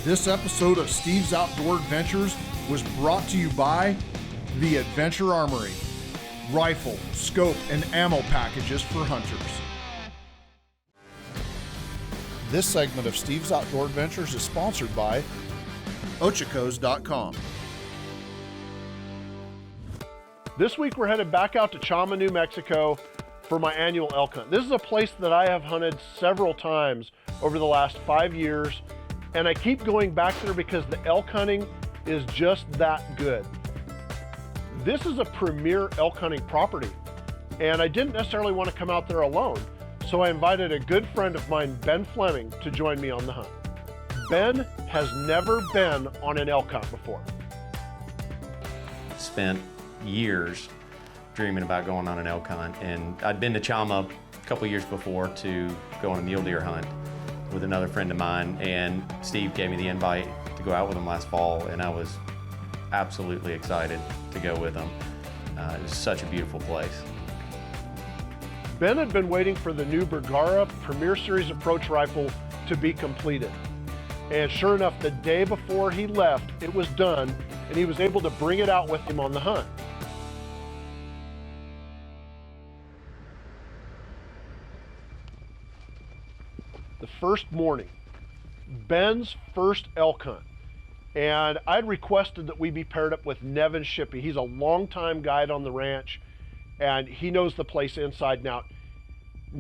This episode of Steve's Outdoor Adventures was brought to you by the Adventure Armory. Rifle, scope, and ammo packages for hunters. This segment of Steve's Outdoor Adventures is sponsored by Ochicos.com. This week we're headed back out to Chama, New Mexico for my annual elk hunt. This is a place that I have hunted several times over the last 5 years, and I keep going back there because the elk hunting is just that good. This is a premier elk hunting property, and I didn't necessarily want to come out there alone, so I invited a good friend of mine, Ben Fleming, to join me on the hunt. Ben has never been on an elk hunt before. Spent years dreaming about going on an elk hunt, and I'd been to Chama a couple years before to go on a mule deer hunt with another friend of mine, and Steve gave me the invite to go out with him last fall, and I was absolutely excited to go with him. It was such a beautiful place. Ben had been waiting for the new Bergara Premier Series approach rifle to be completed. And sure enough, the day before he left, it was done, and he was able to bring it out with him on the hunt. The first morning, Ben's first elk hunt. And I'd requested that we be paired up with Nevin Shippey. He's a longtime guide on the ranch, and he knows the place inside and out.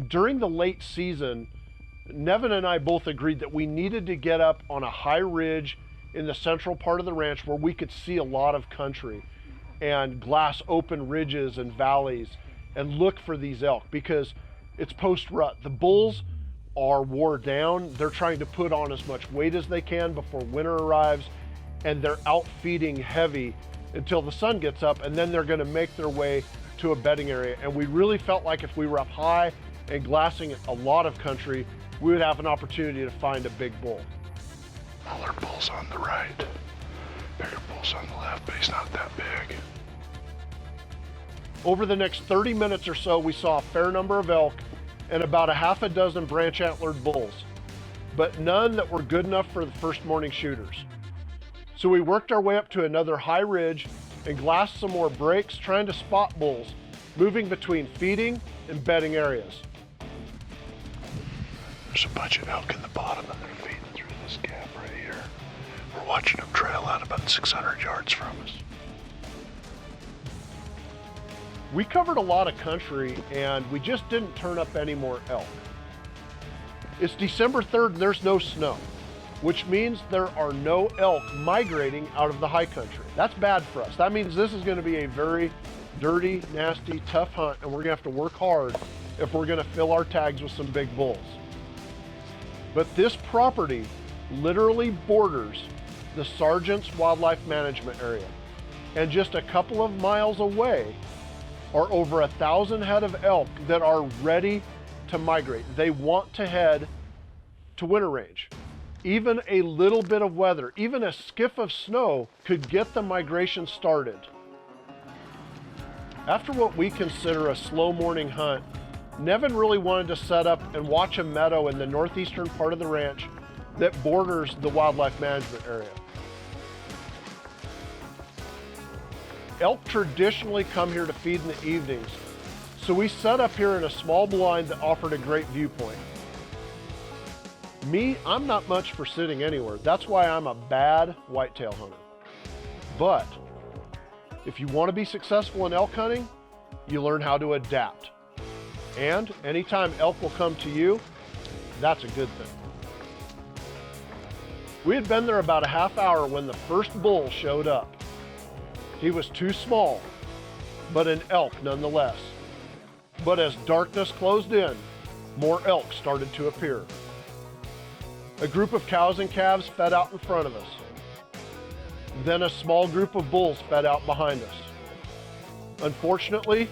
During the late season, Nevin and I both agreed that we needed to get up on a high ridge in the central part of the ranch where we could see a lot of country and glass open ridges and valleys and look for these elk, because it's post-rut. The bulls are wore down. They're trying to put on as much weight as they can before winter arrives, and they're out feeding heavy until the sun gets up, and then they're going to make their way to a bedding area. And we really felt like if we were up high and glassing a lot of country, we would have an opportunity to find a big bull. Smaller bull's on the right, bigger bull's on the left, but he's not that big. Over the next 30 minutes or so, we saw a fair number of elk and about a half a dozen branch antlered bulls, but none that were good enough for the first morning shooters. So we worked our way up to another high ridge and glassed some more breaks, trying to spot bulls moving between feeding and bedding areas. There's a bunch of elk in the bottom and they're feeding through this gap right here. We're watching them trail out about 600 yards from us. We covered a lot of country, and we just didn't turn up any more elk. It's December 3rd and there's no snow, which means there are no elk migrating out of the high country. That's bad for us. That means this is going to be a very dirty, nasty, tough hunt, and we're going to have to work hard if we're going to fill our tags with some big bulls. But this property literally borders the Sargent's Wildlife Management Area, and just a couple of miles away are over 1,000 head of elk that are ready to migrate. They want to head to winter range. Even a little bit of weather, even a skiff of snow, could get the migration started. After what we consider a slow morning hunt, Nevin really wanted to set up and watch a meadow in the northeastern part of the ranch that borders the wildlife management area. Elk traditionally come here to feed in the evenings, so we set up here in a small blind that offered a great viewpoint. Me, I'm not much for sitting anywhere. That's why I'm a bad whitetail hunter. But if you want to be successful in elk hunting, you learn how to adapt. And anytime elk will come to you, that's a good thing. We had been there about a half hour when the first bull showed up. He was too small, but an elk nonetheless. But as darkness closed in, more elk started to appear. A group of cows and calves fed out in front of us. Then a small group of bulls fed out behind us. Unfortunately,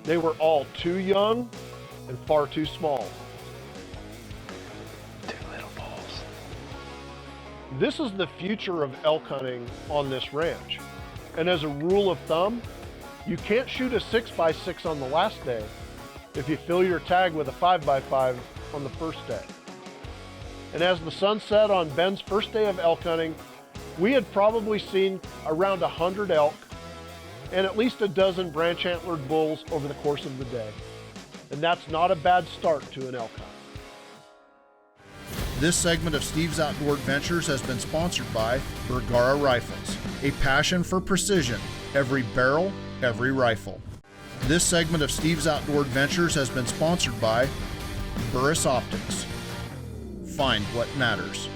they were all too young and far too small. Two little bulls. This is the future of elk hunting on this ranch. And as a rule of thumb, you can't shoot a 6x6 on the last day if you fill your tag with a 5x5 on the first day. And as the sun set on Ben's first day of elk hunting, we had probably seen around 100 elk and at least a dozen branch antlered bulls over the course of the day. And that's not a bad start to an elk hunt. This segment of Steve's Outdoor Adventures has been sponsored by Bergara Rifles, a passion for precision, every barrel, every rifle. This segment of Steve's Outdoor Adventures has been sponsored by Burris Optics. Find what matters.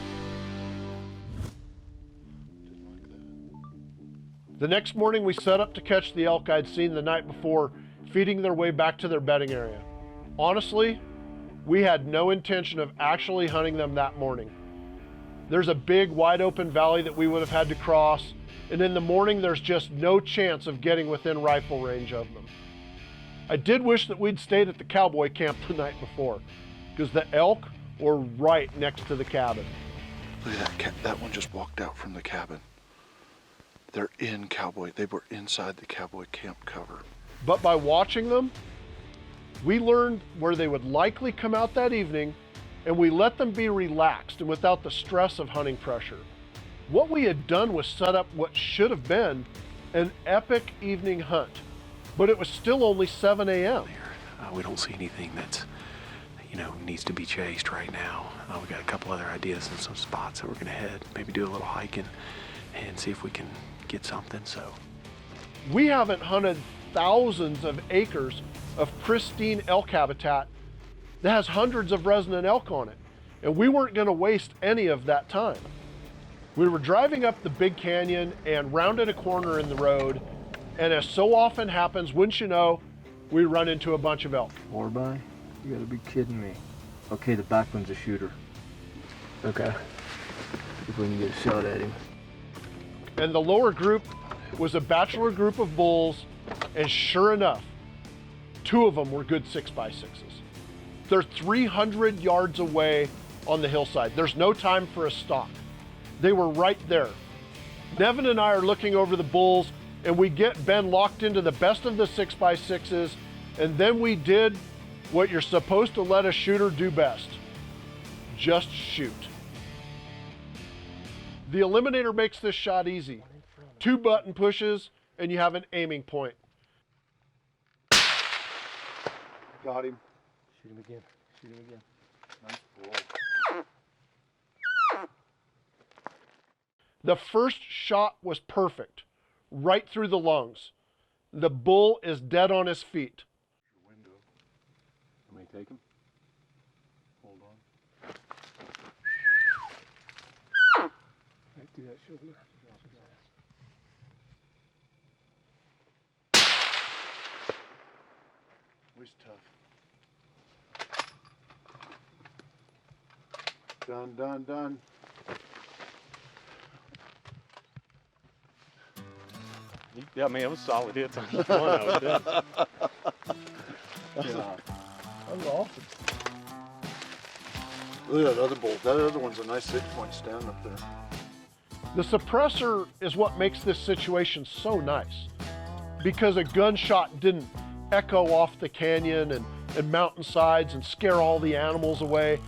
The next morning we set up to catch the elk I'd seen the night before, feeding their way back to their bedding area. Honestly, we had no intention of actually hunting them that morning. There's a big wide open valley that we would have had to cross, and in the morning there's just no chance of getting within rifle range of them. I did wish that we'd stayed at the cowboy camp the night before, because the elk were right next to the cabin. Look at that, that one just walked out from the cabin. They're in cowboy, they were inside the cowboy camp cover. But by watching them, we learned where they would likely come out that evening, and we let them be relaxed and without the stress of hunting pressure. What we had done was set up what should have been an epic evening hunt, but it was still only 7 a.m. We don't see anything that's, needs to be chased right now. We got a couple other ideas and some spots that we're gonna head, maybe do a little hiking and see if we can get something, so. We haven't hunted thousands of acres of pristine elk habitat that has hundreds of resident elk on it, and we weren't gonna waste any of that time. We were driving up the big canyon and rounded a corner in the road, and as so often happens, wouldn't you know, we run into a bunch of elk. Orby, you gotta be kidding me. Okay, the back one's a shooter. Okay. If we can get a shot at him. And the lower group was a bachelor group of bulls, and sure enough, 2 of them were good 6x6s. They're 300 yards away on the hillside. There's no time for a stalk. They were right there. Nevin and I are looking over the bulls, and we get Ben locked into the best of the 6x6s, and then we did what you're supposed to let a shooter do best. Just shoot. The Eliminator makes this shot easy. 2 button pushes, and you have an aiming point. Got him. Shoot him again. Shoot him again. Nice bull. The first shot was perfect, right through the lungs. The bull is dead on his feet. Let me take him. Hold on. Right through that shoulder. He's tough. Done. Yeah, man, it was solid hits on each one. I was dead. Yeah. That was awesome. Look at that other bull. That other one's a nice 6-point stand up there. The suppressor is what makes this situation so nice, because a gunshot didn't echo off the canyon and mountainsides and scare all the animals away.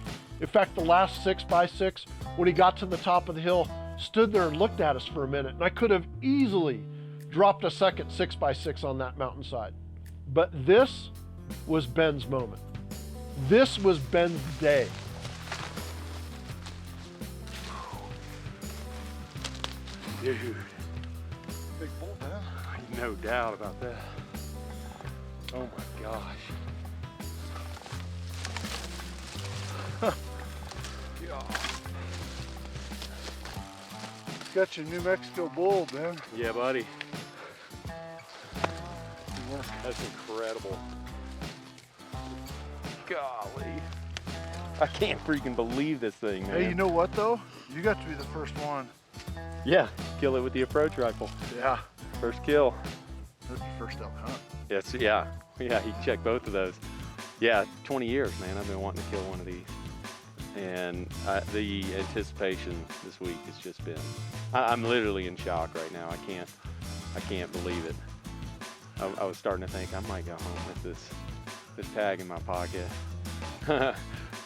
In fact, the last 6x6, when he got to the top of the hill, stood there and looked at us for a minute, and I could have easily dropped a second 6x6 on that mountainside. But this was Ben's moment. This was Ben's day. Dude, Big bull, man. no doubt about that. Oh my gosh. Got your New Mexico bull, man. Yeah, buddy. That's incredible. Golly. I can't freaking believe this thing, man. Hey, you know what though? You got to be the first one. Yeah, kill it with the approach rifle. Yeah. First kill. That's your first elk hunt. Yes, yeah, you check both of those. Yeah, 20 years, man. I've been wanting to kill one of these, and the anticipation this week has just been. I'm literally in shock right now. I can't believe it. I was starting to think I might go home with this tag in my pocket,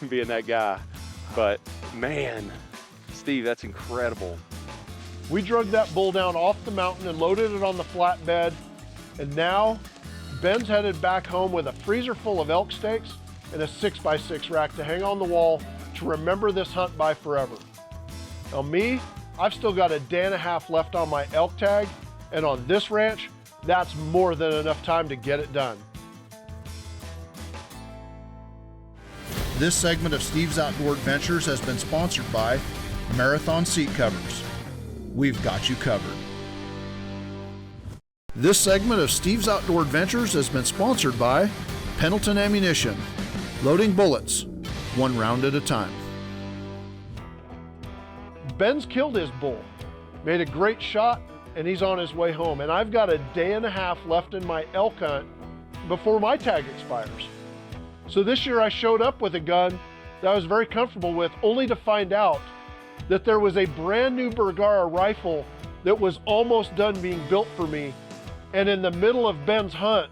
being that guy. But man, Steve, that's incredible. We drug that bull down off the mountain and loaded it on the flatbed. And now Ben's headed back home with a freezer full of elk steaks and a 6x6 rack to hang on the wall to remember this hunt by forever. Now me, I've still got a day and a half left on my elk tag, and on this ranch, that's more than enough time to get it done. This segment of Steve's Outdoor Adventures has been sponsored by Marathon Seat Covers. We've got you covered. This segment of Steve's Outdoor Adventures has been sponsored by Pendleton Ammunition. Loading bullets, one round at a time. Ben's killed his bull, made a great shot, and he's on his way home. And I've got a day and a half left in my elk hunt before my tag expires. So this year I showed up with a gun that I was very comfortable with, only to find out that there was a brand new Bergara rifle that was almost done being built for me. And in the middle of Ben's hunt,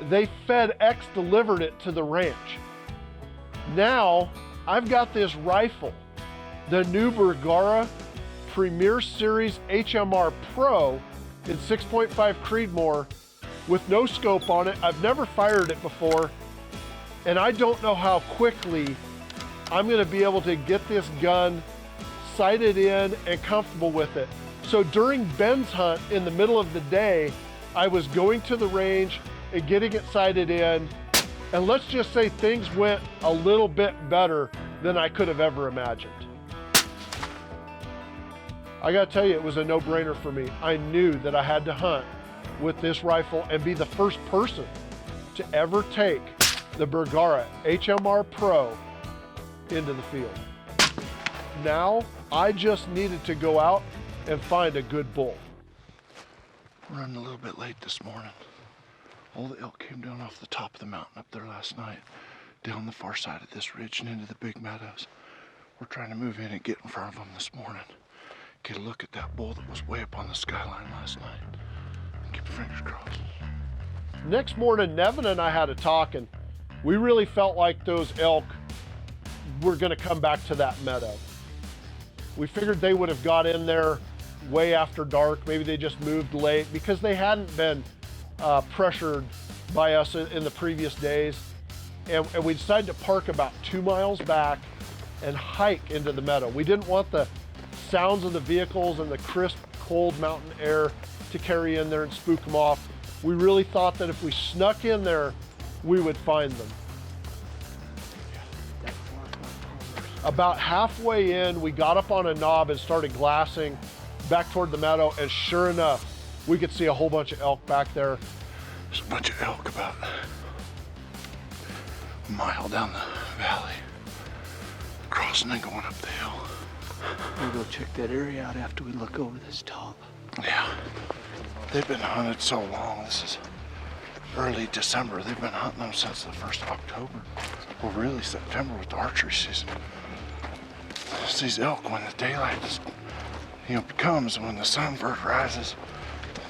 they FedEx delivered it to the ranch. Now I've got this rifle, the new Bergara Premier Series HMR Pro in 6.5 Creedmoor with no scope on it. I've never fired it before, and I don't know how quickly I'm gonna be able to get this gun sighted in and comfortable with it. So during Ben's hunt in the middle of the day, I was going to the range and getting it sighted in, and let's just say things went a little bit better than I could have ever imagined. I gotta tell you, it was a no-brainer for me. I knew that I had to hunt with this rifle and be the first person to ever take the Bergara HMR Pro into the field. Now, I just needed to go out and find a good bull. We're running a little bit late this morning. All the elk came down off the top of the mountain up there last night, down the far side of this ridge and into the big meadows. We're trying to move in and get in front of them this morning. Get a look at that bull that was way up on the skyline last night. Keep your fingers crossed. Next morning, Nevin and I had a talk, and we really felt like those elk were gonna come back to that meadow. We figured they would have got in there way after dark. Maybe they just moved late because they hadn't been pressured by us in the previous days. And we decided to park about 2 miles back and hike into the meadow. We didn't want the sounds of the vehicles and the crisp, cold mountain air to carry in there and spook them off. We really thought that if we snuck in there, we would find them. About halfway in, we got up on a knob and started glassing back toward the meadow, and sure enough, we could see a whole bunch of elk back there. There's a bunch of elk about a mile down the valley, crossing and going up the hill. We'll go check that area out after we look over this top. Yeah, they've been hunted so long. This is early December. They've been hunting them since the 1st of October. Well, really September with the archery season. It's these elk, when the daylight is, comes, when the sun first rises,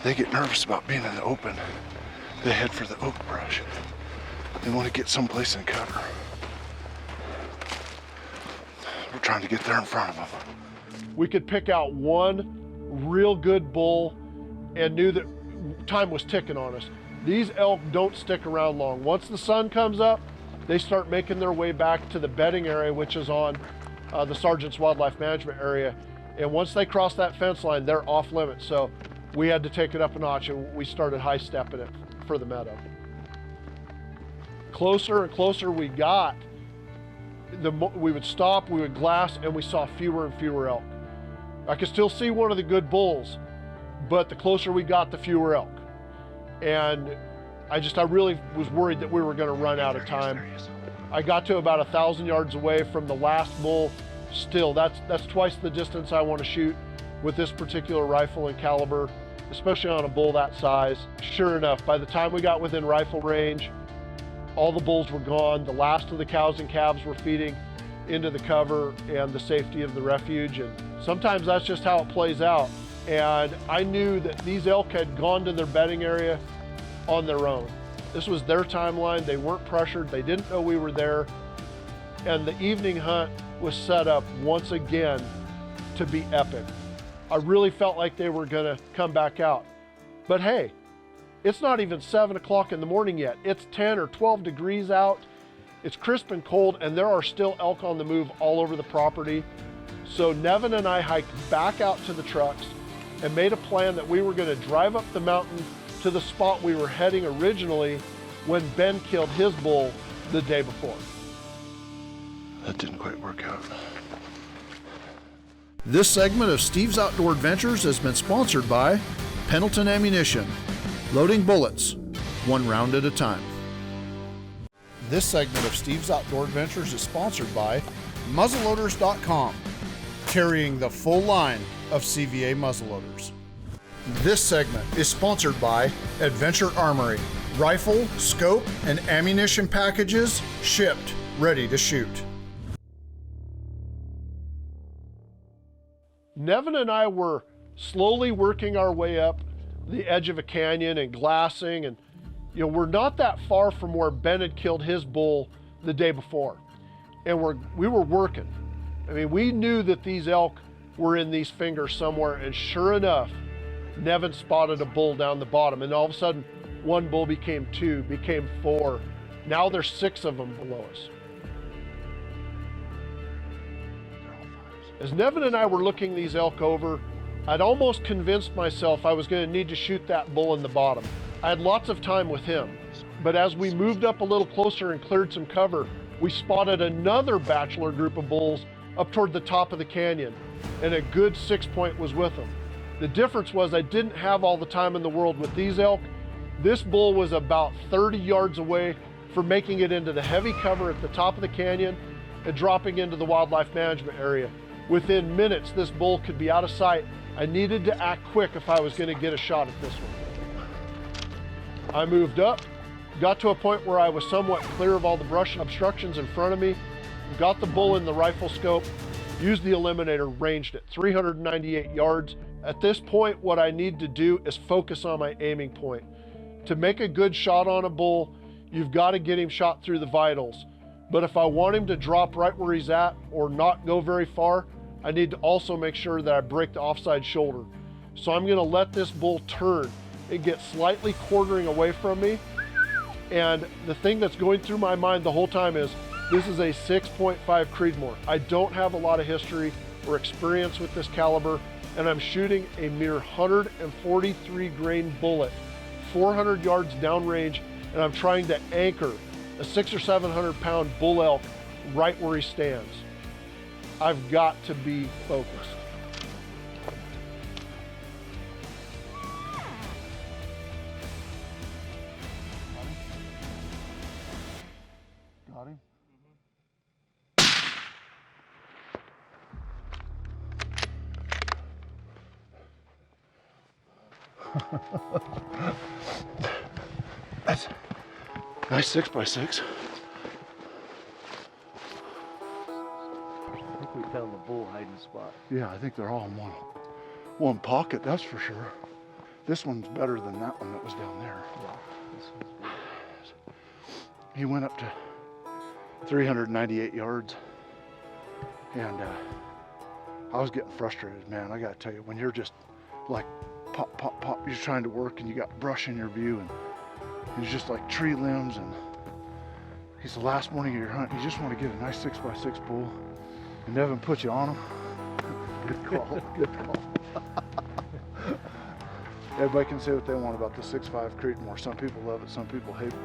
they get nervous about being in the open. They head for the oak brush. They want to get someplace in cover. We're trying to get there in front of them. We could pick out one real good bull and knew that time was ticking on us. These elk don't stick around long. Once the sun comes up, they start making their way back to the bedding area, which is on the Sergeant's Wildlife Management area. And once they cross that fence line, they're off limits. So we had to take it up a notch, and we started high stepping it for the meadow. Closer and closer we got, we would stop, we would glass, and we saw fewer and fewer elk. I could still see one of the good bulls, but the closer we got, the fewer elk. And I really was worried that we were gonna run out of time. I got to about 1,000 yards away from the last bull. Still, that's twice the distance I want to shoot with this particular rifle and caliber, especially on a bull that size. Sure enough, by the time we got within rifle range, all the bulls were gone. The last of the cows and calves were feeding into the cover and the safety of the refuge. And sometimes that's just how it plays out. And I knew that these elk had gone to their bedding area on their own. This was their timeline. They weren't pressured. They didn't know we were there. and the evening hunt was set up once again to be epic. I really felt like they were gonna come back out. But hey, it's not even 7 o'clock in the morning yet. It's 10 or 12 degrees out. It's crisp and cold, and there are still elk on the move all over the property. So Nevin and I hiked back out to the trucks and made a plan that we were gonna drive up the mountain to the spot we were heading originally when Ben killed his bull the day before. That didn't quite work out. This segment of Steve's Outdoor Adventures has been sponsored by Pendleton Ammunition, loading bullets, one round at a time. This segment of Steve's Outdoor Adventures is sponsored by muzzleloaders.com, carrying the full line of CVA muzzleloaders. This segment is sponsored by Adventure Armory, rifle, scope, and ammunition packages shipped, ready to shoot. Nevin and I were slowly working our way up the edge of a canyon and glassing, and we're not that far from where Ben had killed his bull the day before. And we were working. I mean, we knew that these elk were in these fingers somewhere, and sure enough, Nevin spotted a bull down the bottom, and all of a sudden, one bull became 2, became 4. Now there's 6 of them below us. As Nevin and I were looking these elk over, I'd almost convinced myself I was going to need to shoot that bull in the bottom. I had lots of time with him, but as we moved up a little closer and cleared some cover, we spotted another bachelor group of bulls up toward the top of the canyon, and a good 6-point was with them. The difference was I didn't have all the time in the world with these elk. This bull was about 30 yards away from making it into the heavy cover at the top of the canyon and dropping into the wildlife management area. Within minutes, this bull could be out of sight. I needed to act quick if I was going to get a shot at this one. I moved up, got to a point where I was somewhat clear of all the brush obstructions in front of me, got the bull in the rifle scope, used the eliminator, ranged it 398 yards. At this point, what I need to do is focus on my aiming point. To make a good shot on a bull, you've got to get him shot through the vitals. But if I want him to drop right where he's at or not go very far, I need to also make sure that I break the offside shoulder. So I'm going to let this bull turn and get slightly quartering away from me. And the thing that's going through my mind the whole time is, this is a 6.5 Creedmoor. I don't have a lot of history or experience with this caliber, and I'm shooting a mere 143 grain bullet, 400 yards downrange, and I'm trying to anchor a 600 or 700 pound bull elk right where he stands. I've got to be focused. Got him? That's a nice 6x6. I think we found the bull hiding spot. Yeah, I think they're all in one pocket, that's for sure. This one's better than that one that was down there. Yeah, this one's good. He went up to 398 yards, and I was getting frustrated, man. I gotta tell you, when you're just like pop, pop, pop, you're trying to work and you got brush in your view, and it's just like tree limbs, and it's the last morning of your hunt. You just want to get a nice 6x6 bull, and Nevin put you on him. Good call, good call. Everybody can say what they want about the 6.5 Creedmoor. Some people love it, some people hate it.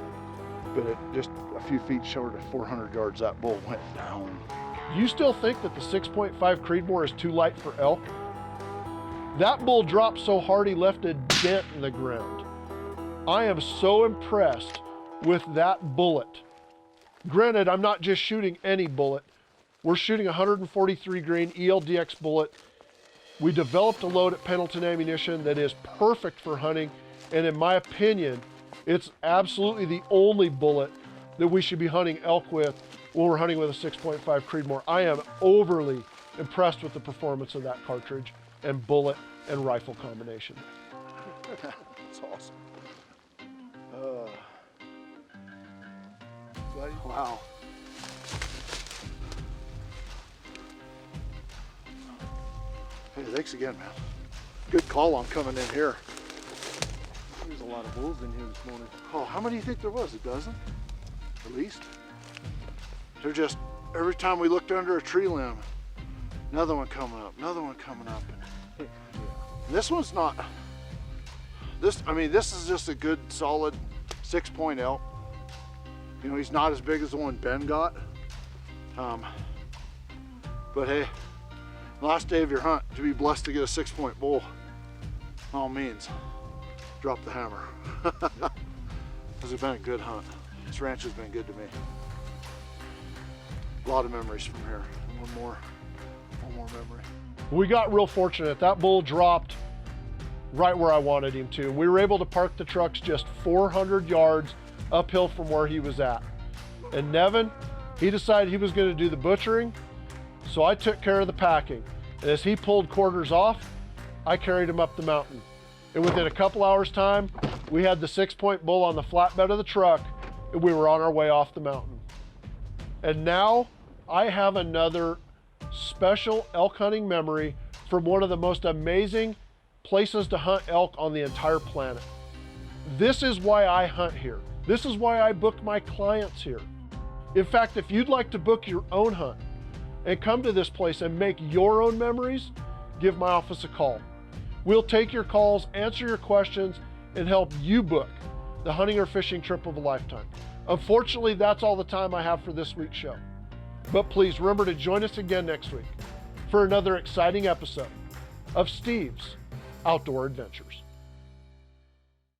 But it just a few feet short of 400 yards, that bull went down. You still think that the 6.5 Creedmoor is too light for elk? That bull dropped so hard he left a dent in the ground. I am so impressed with that bullet. Granted, I'm not just shooting any bullet. We're shooting a 143 grain ELDX bullet. We developed a load at Pendleton Ammunition that is perfect for hunting, and in my opinion, it's absolutely the only bullet that we should be hunting elk with when we're hunting with a 6.5 Creedmoor. I am overly impressed with the performance of that cartridge and bullet and rifle combination. That's awesome. Buddy? Wow. thanks again, man. Good call on coming in here. There's a lot of wolves in here this morning. Oh, how many do you think there was? A dozen? At least? They're just, every time we looked under a tree limb, another one coming up, another one coming up. And this one's not, this is just a good, solid 6-point elk. You know, he's not as big as the one Ben got. But hey, last day of your hunt, to be blessed to get a 6-point bull, by all means, drop the hammer. This has been a good hunt. This ranch has been good to me. A lot of memories from here. And one more memory. We got real fortunate. That bull dropped right where I wanted him to. We were able to park the trucks just 400 yards uphill from where he was at. And Nevin, he decided he was going to do the butchering, so I took care of the packing. And as he pulled quarters off, I carried him up the mountain. And within a couple hours time, we had the 6-point bull on the flatbed of the truck, and we were on our way off the mountain. And now I have another special elk hunting memory from one of the most amazing places to hunt elk on the entire planet. This is why I hunt here. This is why I book my clients here. In fact, if you'd like to book your own hunt and come to this place and make your own memories, give my office a call. We'll take your calls, answer your questions, and help you book the hunting or fishing trip of a lifetime. Unfortunately, that's all the time I have for this week's show. But please remember to join us again next week for another exciting episode of Steve's Outdoor Adventures.